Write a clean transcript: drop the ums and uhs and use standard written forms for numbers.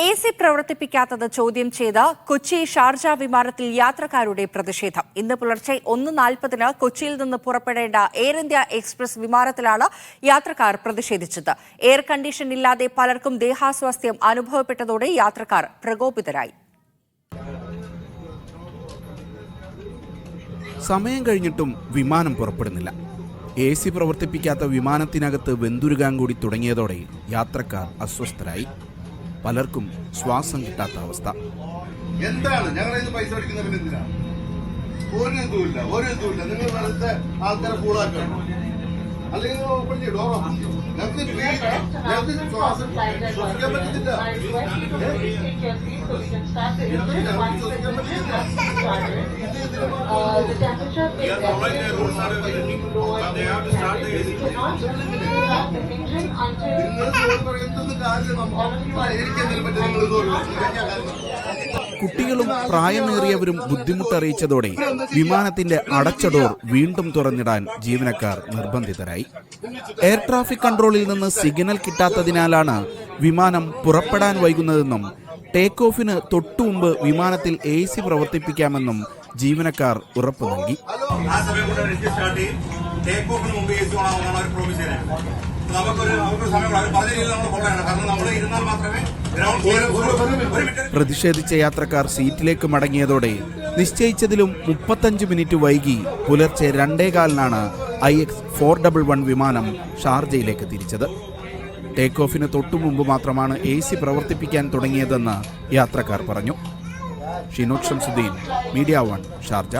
AC പ്രവർത്തിപ്പിക്കാത്തത് ചോദ്യം ചെയ്ത് Kochi Sharjah വിമാനത്തിൽ യാത്രക്കാരുടെ പ്രതിഷേധം. ഇന്ന് പുലർച്ചെ 1:40 കൊച്ചിയിൽ നിന്ന് പുറപ്പെടേണ്ട എയർ ഇന്ത്യ എക്സ്പ്രസ് വിമാനത്തിലാണ് യാത്രക്കാർ പ്രതിഷേധിച്ചത്. എയർ കണ്ടീഷൻ ഇല്ലാതെ പലർക്കും ദേഹാസ്വാസ്ഥ്യം അനുഭവപ്പെട്ടതോടെ യാത്രക്കാർ പ്രകോപിതരായി. സമയം കഴിഞ്ഞിട്ടും വിമാനം പുറപ്പെടുന്നില്ല. AC പ്രവർത്തിപ്പിക്കാത്ത വിമാനത്തിനകത്ത് വെന്തുരുകാൻ കൂടി തുടങ്ങിയതോടെ യാത്രക്കാർ അസ്വസ്ഥരായി. പലർക്കും ശ്വാസം കിട്ടാത്ത അവസ്ഥ. എന്താണ് ഞങ്ങൾ പൈസ അടിക്കുന്നവർ എന്തിനാണ്? ഒരു ഇതുമില്ല. നിങ്ങൾ വെറുതെ ആൾക്കാരെ കൂടാക്കണം. അല്ലെങ്കിൽ ഓപ്പൺ ചെയ്യും, ഡോർ ഓപ്പൺ ചെയ്യും. ഞങ്ങൾക്ക് ശ്വാസം ശ്വസിക്കാൻ പറ്റുന്നില്ല. കുട്ടികളും പ്രായമേറിയവരും ബുദ്ധിമുട്ടറിയിച്ചതോടെ വിമാനത്തിന്റെ അടച്ച ഡോർ വീണ്ടും തുറന്നിടാൻ ജീവനക്കാർ നിർബന്ധിതരായി. എയർ ട്രാഫിക് കൺട്രോളിൽ നിന്ന് സിഗ്നൽ കിട്ടാത്തതിനാലാണ് വിമാനം പുറപ്പെടാൻ വൈകുന്നതെന്നും ടേക്ക് ഓഫിന് തൊട്ടുമുമ്പ് വിമാനത്തിൽ AC പ്രവർത്തിപ്പിക്കാമെന്നും ജീവനക്കാർ ഉറപ്പു നൽകി. പ്രതിഷേധിച്ച യാത്രക്കാർ സീറ്റിലേക്ക് മടങ്ങിയതോടെ നിശ്ചയിച്ചതിലും 35 മിനിറ്റ് വൈകി പുലർച്ചെ 2:15 IX411 വിമാനം ഷാർജയിലേക്ക് തിരിച്ചത്. ടേക്ക് ഓഫിന് തൊട്ടുമുമ്പ് മാത്രമാണ് AC പ്രവർത്തിപ്പിക്കാൻ തുടങ്ങിയതെന്ന് യാത്രക്കാർ പറഞ്ഞു. Shinod Shamsuddin, media 1, Sharjah.